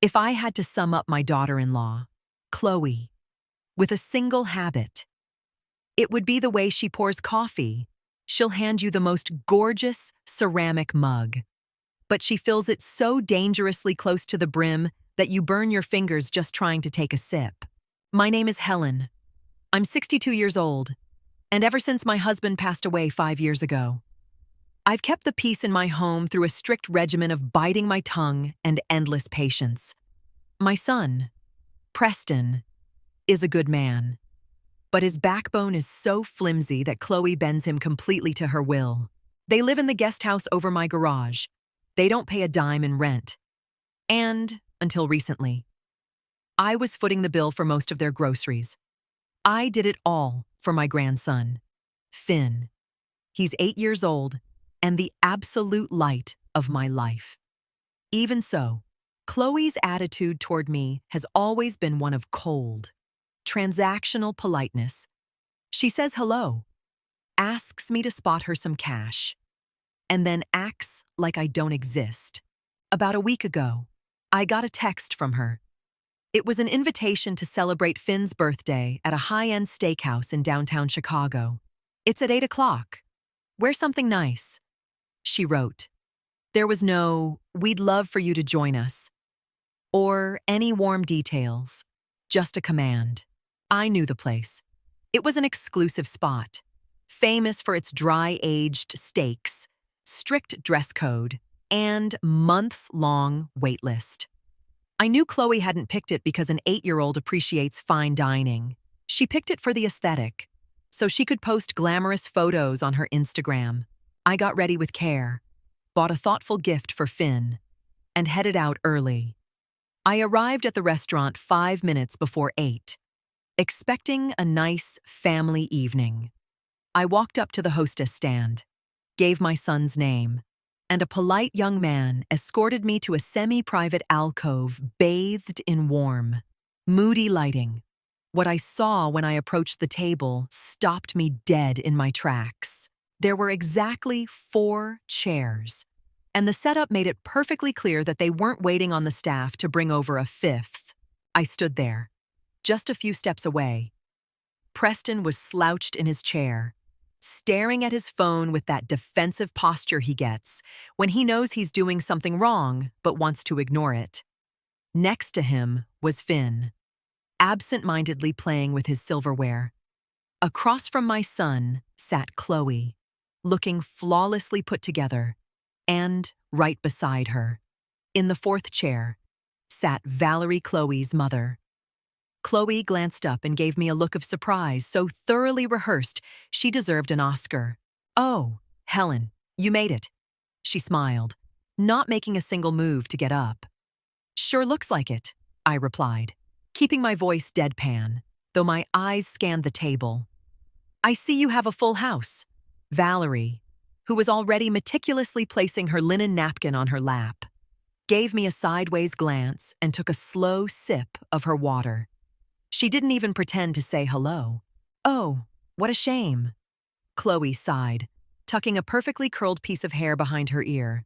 If I had to sum up my daughter-in-law, Chloe, with a single habit, it would be the way she pours coffee. She'll hand you the most gorgeous ceramic mug, but she fills it so dangerously close to the brim that you burn your fingers just trying to take a sip. My name is Helen. I'm 62 years old, and ever since my husband passed away 5 years ago, I've kept the peace in my home through a strict regimen of biting my tongue and endless patience. My son, Preston, is a good man, but his backbone is so flimsy that Chloe bends him completely to her will. They live in the guest house over my garage. They don't pay a dime in rent. And, until recently, I was footing the bill for most of their groceries. I did it all for my grandson, Finn. He's 8 years old and the absolute light of my life. Even so, Chloe's attitude toward me has always been one of cold, transactional politeness. She says hello, asks me to spot her some cash, and then acts like I don't exist. About a week ago, I got a text from her. It was an invitation to celebrate Finn's birthday at a high-end steakhouse in downtown Chicago. It's at 8 o'clock. Wear something nice, she wrote. There was no, "We'd love for you to join us," or any warm details, just a command. I knew the place. It was an exclusive spot, famous for its dry-aged steaks, strict dress code, and months-long wait list. I knew Chloe hadn't picked it because an 8-year-old appreciates fine dining. She picked it for the aesthetic, so she could post glamorous photos on her Instagram. I got ready with care, bought a thoughtful gift for Finn, and headed out early. I arrived at the restaurant 5 minutes before 8, expecting a nice family evening. I walked up to the hostess stand, gave my son's name, and a polite young man escorted me to a semi-private alcove bathed in warm, moody lighting. What I saw when I approached the table stopped me dead in my tracks. There were exactly 4 chairs, and the setup made it perfectly clear that they weren't waiting on the staff to bring over a 5th. I stood there, just a few steps away. Preston was slouched in his chair, staring at his phone with that defensive posture he gets when he knows he's doing something wrong but wants to ignore it. Next to him was Finn, absent-mindedly playing with his silverware. Across from my son sat Chloe, looking flawlessly put together, and right beside her, in the 4th chair, sat Valerie, Chloe's mother. Chloe glanced up and gave me a look of surprise so thoroughly rehearsed she deserved an Oscar. "Oh, Helen, you made it," she smiled, not making a single move to get up. "Sure looks like it," I replied, keeping my voice deadpan, though my eyes scanned the table. "I see you have a full house." Valerie, who was already meticulously placing her linen napkin on her lap, gave me a sideways glance and took a slow sip of her water. She didn't even pretend to say hello. "Oh, what a shame," Chloe sighed, tucking a perfectly curled piece of hair behind her ear.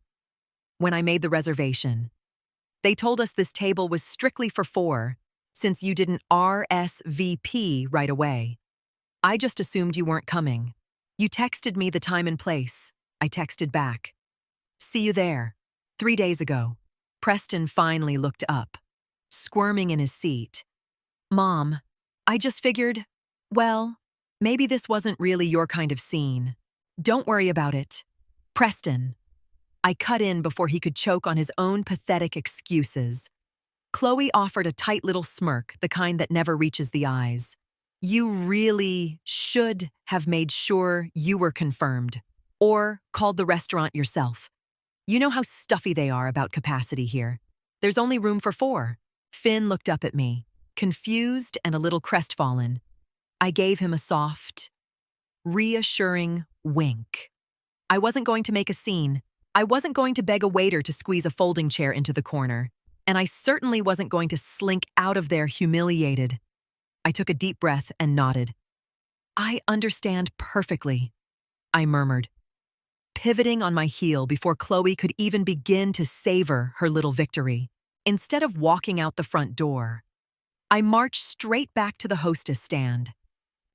"When I made the reservation, they told us this table was strictly for 4, since you didn't RSVP right away. I just assumed you weren't coming. You texted me the time and place." I texted back, "See you there." 3 days ago, Preston finally looked up, squirming in his seat. "Mom, I just figured, well, maybe this wasn't really your kind of scene. Don't worry about it." "Preston." I cut in before he could choke on his own pathetic excuses. Chloe offered a tight little smirk, the kind that never reaches the eyes. "You really should have made sure you were confirmed, or called the restaurant yourself. You know how stuffy they are about capacity here. There's only room for 4. Finn looked up at me, confused and a little crestfallen. I gave him a soft, reassuring wink. I wasn't going to make a scene. I wasn't going to beg a waiter to squeeze a folding chair into the corner, and I certainly wasn't going to slink out of there humiliated. I took a deep breath and nodded. "I understand perfectly," I murmured, pivoting on my heel before Chloe could even begin to savor her little victory. Instead of walking out the front door, I marched straight back to the hostess stand.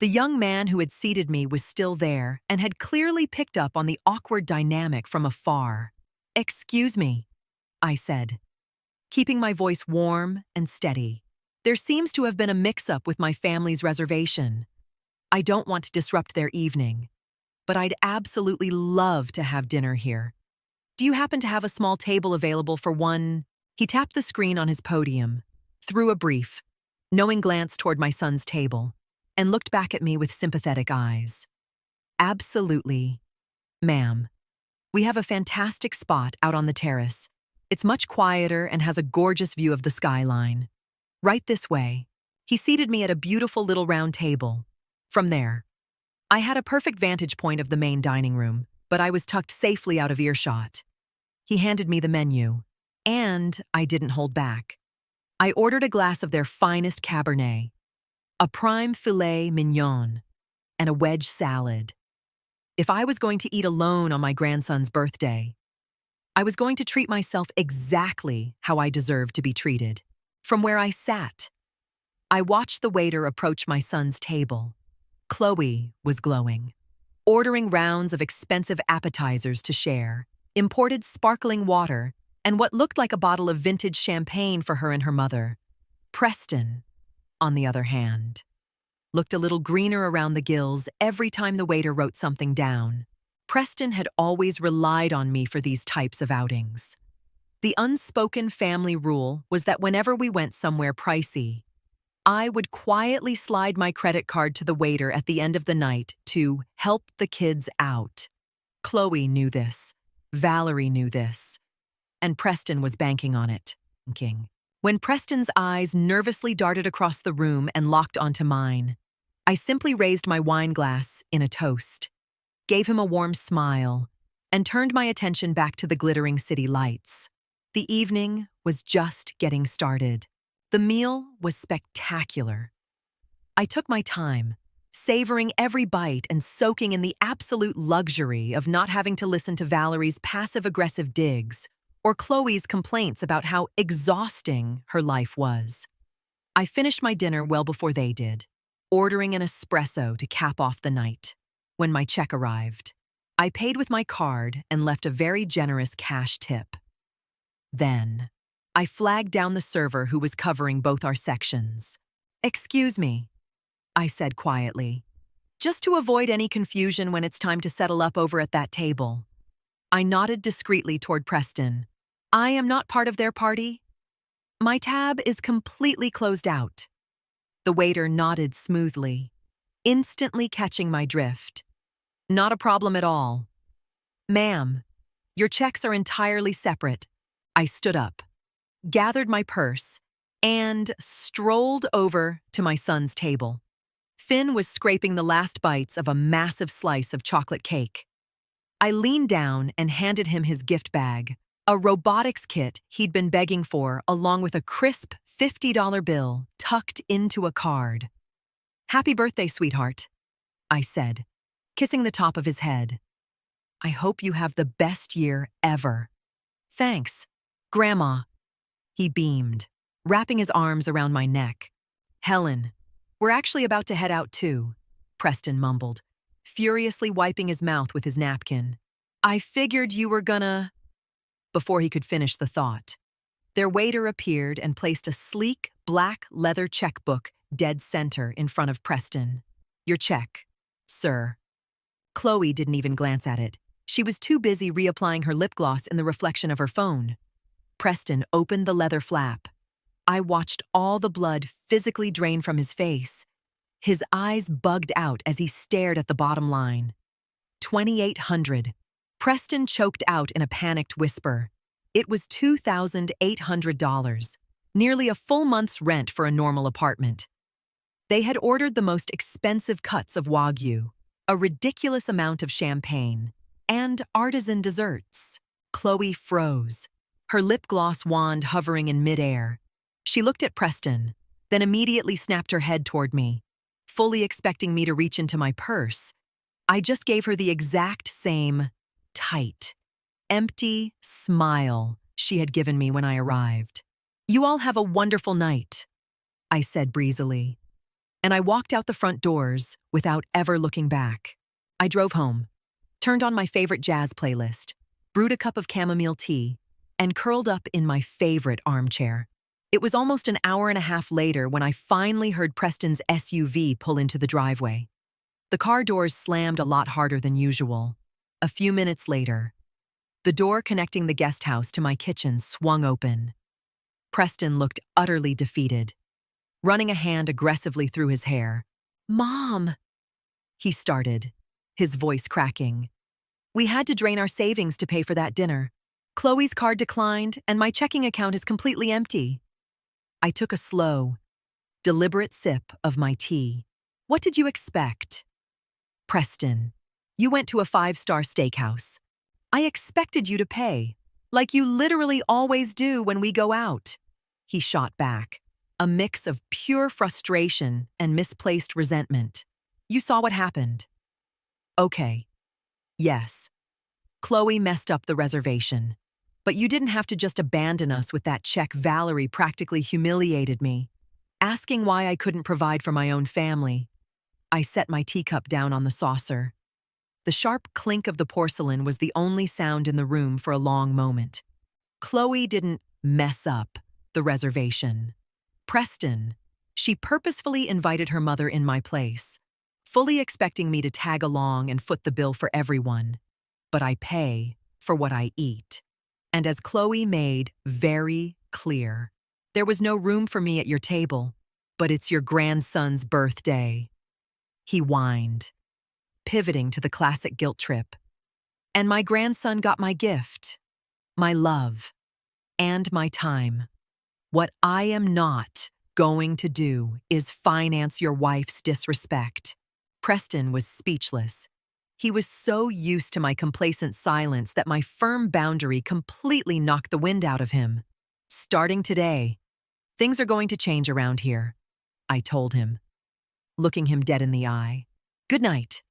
The young man who had seated me was still there and had clearly picked up on the awkward dynamic from afar. "Excuse me," I said, keeping my voice warm and steady. "There seems to have been a mix-up with my family's reservation. I don't want to disrupt their evening, but I'd absolutely love to have dinner here. Do you happen to have a small table available for one?" He tapped the screen on his podium, threw a brief, knowing glance toward my son's table, and looked back at me with sympathetic eyes. "Absolutely, ma'am. We have a fantastic spot out on the terrace. It's much quieter and has a gorgeous view of the skyline. Right this way." He seated me at a beautiful little round table. From there, I had a perfect vantage point of the main dining room, but I was tucked safely out of earshot. He handed me the menu, and I didn't hold back. I ordered a glass of their finest Cabernet, a prime filet mignon, and a wedge salad. If I was going to eat alone on my grandson's birthday, I was going to treat myself exactly how I deserved to be treated. From where I sat, I watched the waiter approach my son's table. Chloe was glowing, ordering rounds of expensive appetizers to share, imported sparkling water, and what looked like a bottle of vintage champagne for her and her mother. Preston, on the other hand, looked a little greener around the gills every time the waiter wrote something down. Preston had always relied on me for these types of outings. The unspoken family rule was that whenever we went somewhere pricey, I would quietly slide my credit card to the waiter at the end of the night to help the kids out. Chloe knew this. Valerie knew this. And Preston was banking on it. When Preston's eyes nervously darted across the room and locked onto mine, I simply raised my wine glass in a toast, gave him a warm smile, and turned my attention back to the glittering city lights. The evening was just getting started. The meal was spectacular. I took my time, savoring every bite and soaking in the absolute luxury of not having to listen to Valerie's passive-aggressive digs or Chloe's complaints about how exhausting her life was. I finished my dinner well before they did, ordering an espresso to cap off the night. When my check arrived, I paid with my card and left a very generous cash tip. Then, I flagged down the server who was covering both our sections. "Excuse me," I said quietly, "just to avoid any confusion when it's time to settle up over at that table." I nodded discreetly toward Preston. "I am not part of their party. My tab is completely closed out." The waiter nodded smoothly, instantly catching my drift. "Not a problem at all. Ma'am, your checks are entirely separate." I stood up, gathered my purse, and strolled over to my son's table. Finn was scraping the last bites of a massive slice of chocolate cake. I leaned down and handed him his gift bag, a robotics kit he'd been begging for, along with a crisp $50 bill tucked into a card. "Happy birthday, sweetheart," I said, kissing the top of his head. "I hope you have the best year ever." "Thanks, Grandma." He beamed, wrapping his arms around my neck. "Helen, we're actually about to head out too," Preston mumbled, furiously wiping his mouth with his napkin. "I figured you were gonna—" Before he could finish the thought, their waiter appeared and placed a sleek, black leather checkbook dead center in front of Preston. "Your check, sir." Chloe didn't even glance at it. She was too busy reapplying her lip gloss in the reflection of her phone. Preston opened the leather flap. I watched all the blood physically drain from his face. His eyes bugged out as he stared at the bottom line. $2,800. Preston choked out in a panicked whisper. It was $2,800, nearly a full month's rent for a normal apartment. They had ordered the most expensive cuts of Wagyu, a ridiculous amount of champagne, and artisan desserts. Chloe froze, her lip gloss wand hovering in midair. She looked at Preston, then immediately snapped her head toward me, fully expecting me to reach into my purse. I just gave her the exact same tight, empty smile she had given me when I arrived. You all have a wonderful night, I said breezily, and I walked out the front doors without ever looking back. I drove home, turned on my favorite jazz playlist, brewed a cup of chamomile tea, and curled up in my favorite armchair. It was almost an hour and a half later when I finally heard Preston's SUV pull into the driveway. The car doors slammed a lot harder than usual. A few minutes later, the door connecting the guest house to my kitchen swung open. Preston looked utterly defeated, running a hand aggressively through his hair. "Mom," he started, his voice cracking. "We had to drain our savings to pay for that dinner. Chloe's card declined, and my checking account is completely empty." I took a slow, deliberate sip of my tea. "What did you expect?" "Preston, you went to a 5-star steakhouse. I expected you to pay, like you literally always do when we go out," he shot back, a mix of pure frustration and misplaced resentment. "You saw what happened." "Okay. Yes. Chloe messed up the reservation. But you didn't have to just abandon us with that check. Valerie practically humiliated me, asking why I couldn't provide for my own family." I set my teacup down on the saucer. The sharp clink of the porcelain was the only sound in the room for a long moment. Chloe didn't mess up the reservation. Preston, she purposefully invited her mother in my place, fully expecting me to tag along and foot the bill for everyone. But I pay for what I eat. And as Chloe made very clear, there was no room for me at your table, but it's your grandson's birthday. He whined, pivoting to the classic guilt trip. And my grandson got my gift, my love, and my time. What I am not going to do is finance your wife's disrespect. Preston was speechless. He was so used to my complacent silence that my firm boundary completely knocked the wind out of him. "Starting today, things are going to change around here," I told him, looking him dead in the eye. "Good night,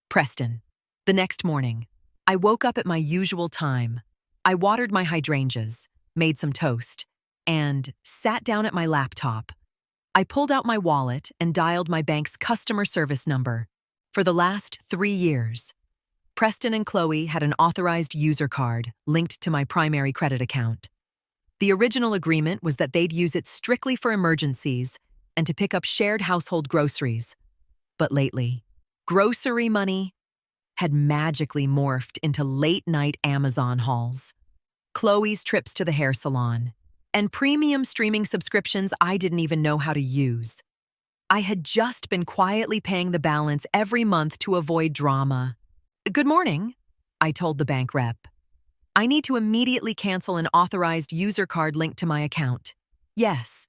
Preston." The next morning, I woke up at my usual time. I watered my hydrangeas, made some toast, and sat down at my laptop. I pulled out my wallet and dialed my bank's customer service number. For the last 3 years, Preston and Chloe had an authorized user card linked to my primary credit account. The original agreement was that they'd use it strictly for emergencies and to pick up shared household groceries. But lately, grocery money had magically morphed into late-night Amazon hauls, Chloe's trips to the hair salon, and premium streaming subscriptions I didn't even know how to use. I had just been quietly paying the balance every month to avoid drama. "Good morning," I told the bank rep. "I need to immediately cancel an authorized user card linked to my account." "Yes,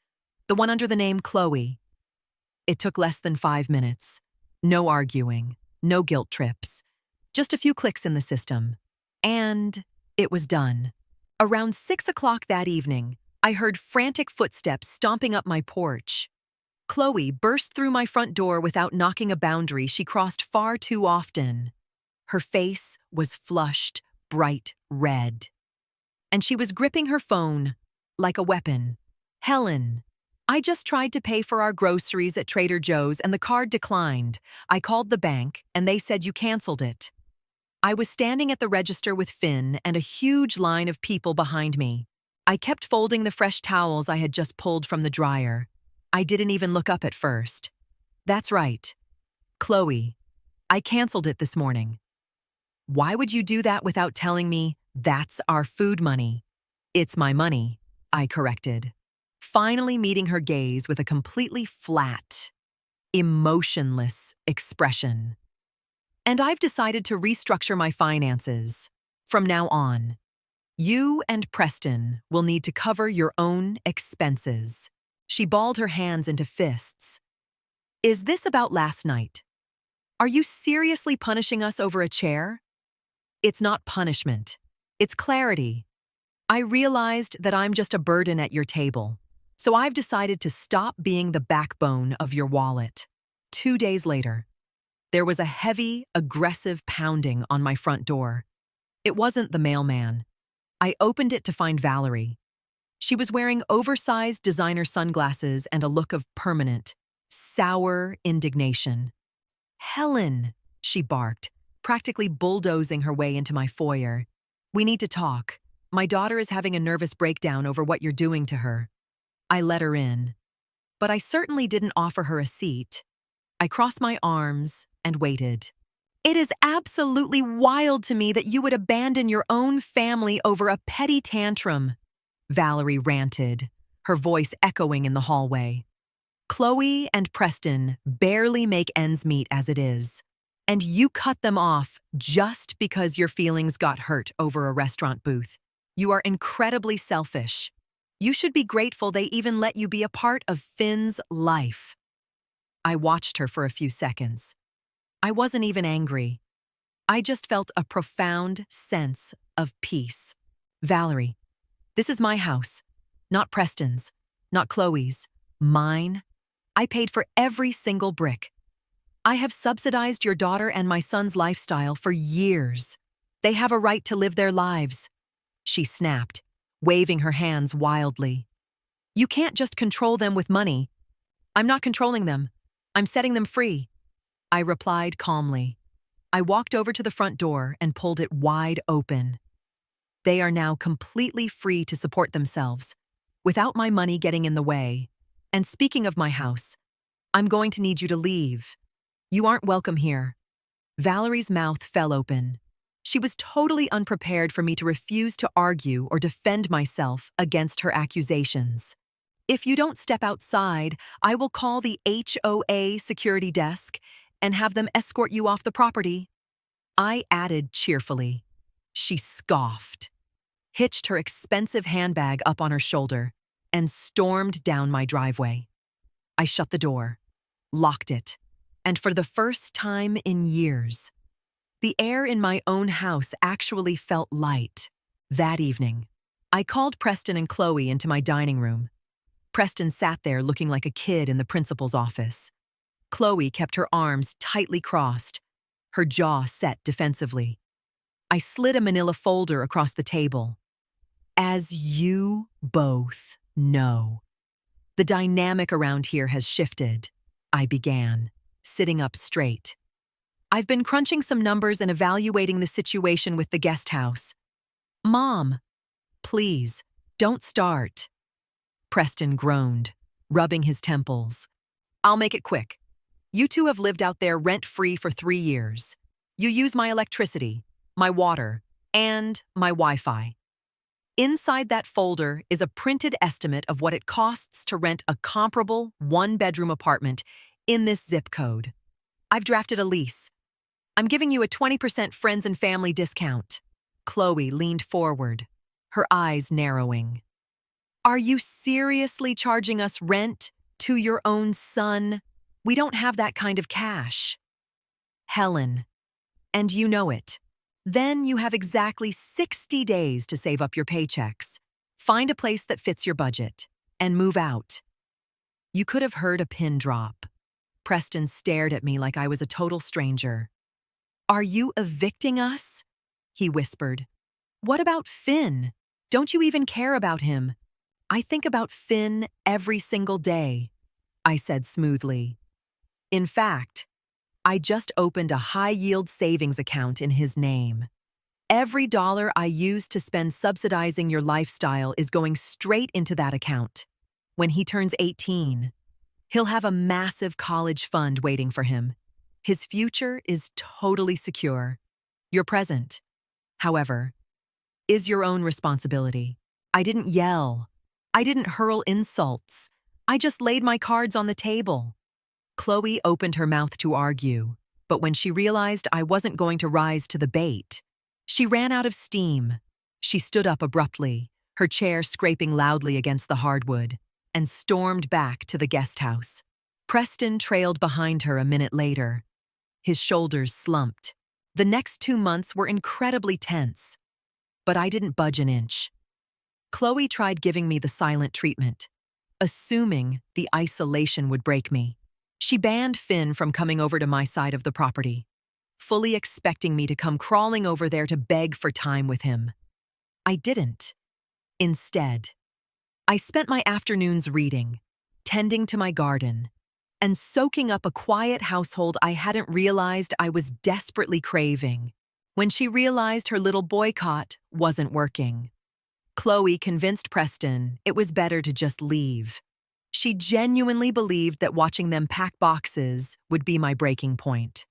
the one under the name Chloe." It took less than 5 minutes. No arguing, no guilt trips. Just a few clicks in the system. And it was done. Around 6 o'clock that evening, I heard frantic footsteps stomping up my porch. Chloe burst through my front door without knocking a boundary she crossed far too often. Her face was flushed, bright red. And she was gripping her phone like a weapon. "Helen, I just tried to pay for our groceries at Trader Joe's and the card declined. I called the bank and they said you canceled it." I was standing at the register with Finn and a huge line of people behind me. I kept folding the fresh towels I had just pulled from the dryer. I didn't even look up at first. "That's right. Chloe, I canceled it this morning." "Why would you do that without telling me that's our food money?" "It's my money," I corrected, finally meeting her gaze with a completely flat, emotionless expression. "And I've decided to restructure my finances. From now on, you and Preston will need to cover your own expenses." She balled her hands into fists. "Is this about last night? Are you seriously punishing us over a chair?" "It's not punishment. It's clarity. I realized that I'm just a burden at your table, so I've decided to stop being the backbone of your wallet." 2 days later, there was a heavy, aggressive pounding on my front door. It wasn't the mailman. I opened it to find Valerie. She was wearing oversized designer sunglasses and a look of permanent, sour indignation. "Helen," she barked, practically bulldozing her way into my foyer. "We need to talk. My daughter is having a nervous breakdown over what you're doing to her." I let her in, but I certainly didn't offer her a seat. I crossed my arms and waited. "It is absolutely wild to me that you would abandon your own family over a petty tantrum," Valerie ranted, her voice echoing in the hallway. "Chloe and Preston barely make ends meet as it is, and you cut them off just because your feelings got hurt over a restaurant booth. You are incredibly selfish. You should be grateful they even let you be a part of Finn's life." I watched her for a few seconds. I wasn't even angry. I just felt a profound sense of peace. "Valerie, this is my house, not Preston's, not Chloe's, mine. I paid for every single brick. I have subsidized your daughter and my son's lifestyle for years. They have a right to live their lives," she snapped, waving her hands wildly. "You can't just control them with money." "I'm not controlling them. I'm setting them free," I replied calmly. I walked over to the front door and pulled it wide open. They are now completely free to support themselves, without my money getting in the way. And speaking of my house, I'm going to need you to leave. You aren't welcome here." Valerie's mouth fell open. She was totally unprepared for me to refuse to argue or defend myself against her accusations. "If you don't step outside, I will call the HOA security desk and have them escort you off the property," I added cheerfully. She scoffed, hitched her expensive handbag up on her shoulder, and stormed down my driveway. I shut the door, locked it, and for the first time in years, the air in my own house actually felt light. That evening, I called Preston and Chloe into my dining room. Preston sat there looking like a kid in the principal's office. Chloe kept her arms tightly crossed, her jaw set defensively. I slid a manila folder across the table. "As you both know, the dynamic around here has shifted," I began, sitting up straight. "I've been crunching some numbers and evaluating the situation with the guest house." "Mom, please, don't start." Preston groaned, rubbing his temples. "I'll make it quick. You two have lived out there rent-free for 3 years. You use my electricity, my water, and my Wi-Fi. Inside that folder is a printed estimate of what it costs to rent a comparable 1-bedroom apartment in this zip code. I've drafted a lease. I'm giving you a 20% friends and family discount." Chloe leaned forward, her eyes narrowing. "Are you seriously charging us rent to your own son? We don't have that kind of cash." "Helen, and you know it. Then you have exactly 60 days to save up your paychecks, find a place that fits your budget, and move out." You could have heard a pin drop. Preston stared at me like I was a total stranger. "Are you evicting us?" he whispered. "What about Finn? Don't you even care about him?" "I think about Finn every single day," I said smoothly. "In fact, I just opened a high-yield savings account in his name. Every dollar I use to spend subsidizing your lifestyle is going straight into that account. When he turns 18, he'll have a massive college fund waiting for him. His future is totally secure. Your present, however, is your own responsibility." I didn't yell. I didn't hurl insults. I just laid my cards on the table. Chloe opened her mouth to argue, but when she realized I wasn't going to rise to the bait, she ran out of steam. She stood up abruptly, her chair scraping loudly against the hardwood, and stormed back to the guest house. Preston trailed behind her a minute later. His shoulders slumped. The next 2 months were incredibly tense, but I didn't budge an inch. Chloe tried giving me the silent treatment, assuming the isolation would break me. She banned Finn from coming over to my side of the property, fully expecting me to come crawling over there to beg for time with him. I didn't. Instead, I spent my afternoons reading, tending to my garden, and soaking up a quiet household I hadn't realized I was desperately craving. When she realized her little boycott wasn't working, Chloe convinced Preston it was better to just leave. She genuinely believed that watching them pack boxes would be my breaking point.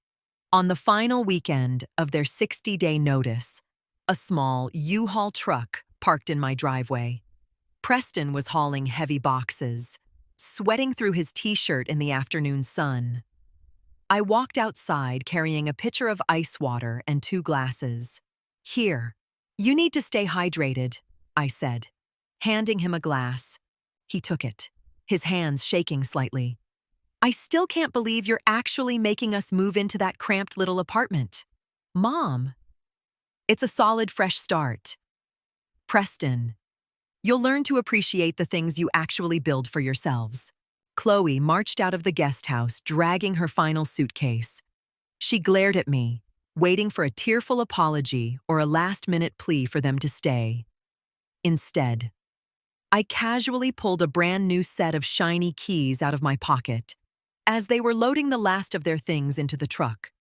On the final weekend of their 60-day notice, a small U-Haul truck parked in my driveway. Preston was hauling heavy boxes, sweating through his t-shirt in the afternoon sun. I walked outside carrying a pitcher of ice water and 2 glasses. "Here, you need to stay hydrated," I said, handing him a glass. He took it, his hands shaking slightly. "I still can't believe you're actually making us move into that cramped little apartment." "Mom, it's a solid fresh start." "Preston, you'll learn to appreciate the things you actually build for yourselves." Chloe marched out of the guest house, dragging her final suitcase. She glared at me, waiting for a tearful apology or a last-minute plea for them to stay. Instead, I casually pulled a brand new set of shiny keys out of my pocket as they were loading the last of their things into the truck.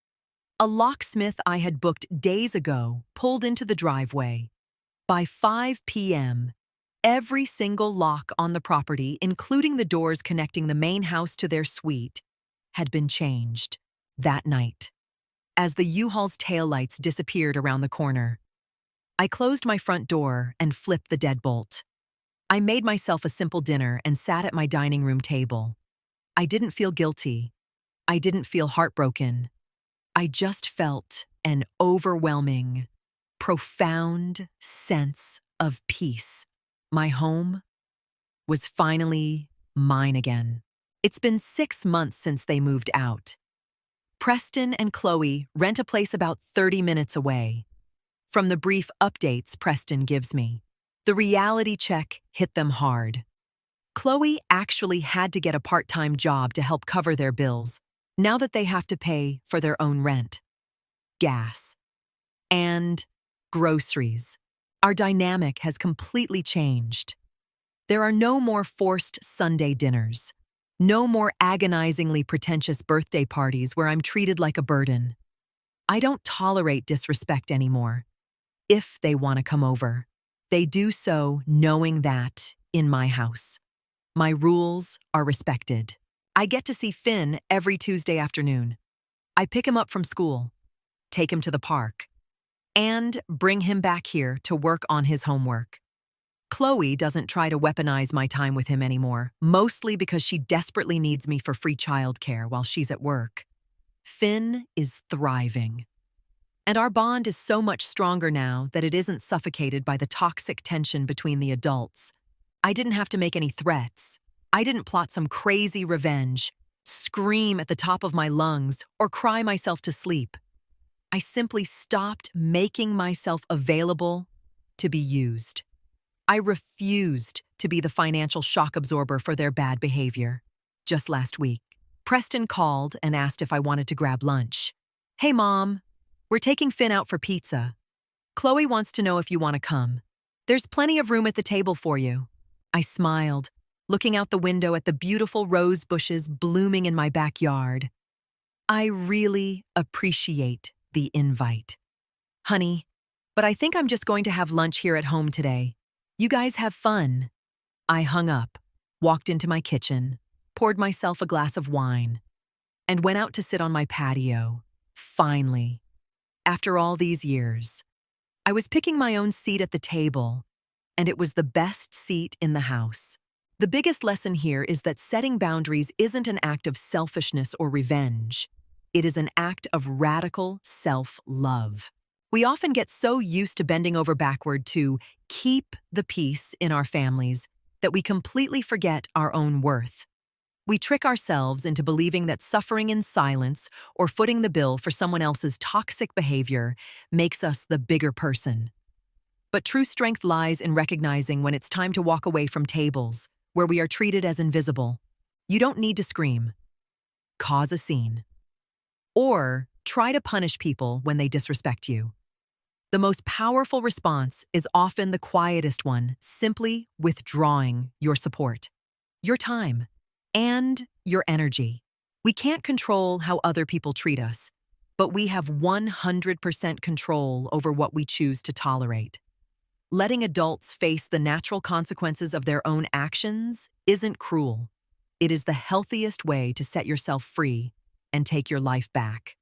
A locksmith I had booked days ago pulled into the driveway. By 5 p.m., every single lock on the property, including the doors connecting the main house to their suite, had been changed that night. As the U-Haul's taillights disappeared around the corner, I closed my front door and flipped the deadbolt. I made myself a simple dinner and sat at my dining room table. I didn't feel guilty. I didn't feel heartbroken. I just felt an overwhelming, profound sense of peace. My home was finally mine again. It's been 6 months since they moved out. Preston and Chloe rent a place about 30 minutes away. From the brief updates Preston gives me, the reality check hit them hard. Chloe actually had to get a part-time job to help cover their bills, now that they have to pay for their own rent, gas, and groceries. Our dynamic has completely changed. There are no more forced Sunday dinners, no more agonizingly pretentious birthday parties where I'm treated like a burden. I don't tolerate disrespect anymore. If they want to come over, they do so knowing that, in my house, my rules are respected. I get to see Finn every Tuesday afternoon. I pick him up from school, take him to the park, and bring him back here to work on his homework. Chloe doesn't try to weaponize my time with him anymore, mostly because she desperately needs me for free childcare while she's at work. Finn is thriving. And our bond is so much stronger now that it isn't suffocated by the toxic tension between the adults. I didn't have to make any threats. I didn't plot some crazy revenge, scream at the top of my lungs, or cry myself to sleep. I simply stopped making myself available to be used. I refused to be the financial shock absorber for their bad behavior. Just last week, Preston called and asked if I wanted to grab lunch. "Hey, Mom, we're taking Finn out for pizza. Chloe wants to know if you want to come. There's plenty of room at the table for you." I smiled, looking out the window at the beautiful rose bushes blooming in my backyard. I really appreciate the invite. "Honey, but I think I'm just going to have lunch here at home today. You guys have fun." I hung up, walked into my kitchen, poured myself a glass of wine, and went out to sit on my patio. Finally, after all these years, I was picking my own seat at the table, and it was the best seat in the house. The biggest lesson here is that setting boundaries isn't an act of selfishness or revenge. It is an act of radical self-love. We often get so used to bending over backward to keep the peace in our families that we completely forget our own worth. We trick ourselves into believing that suffering in silence or footing the bill for someone else's toxic behavior makes us the bigger person. But true strength lies in recognizing when it's time to walk away from tables where we are treated as invisible. You don't need to scream, cause a scene, or try to punish people when they disrespect you. The most powerful response is often the quietest one, simply withdrawing your support, your time, and your energy. We can't control how other people treat us, but we have 100% control over what we choose to tolerate. Letting adults face the natural consequences of their own actions isn't cruel. It is the healthiest way to set yourself free and take your life back.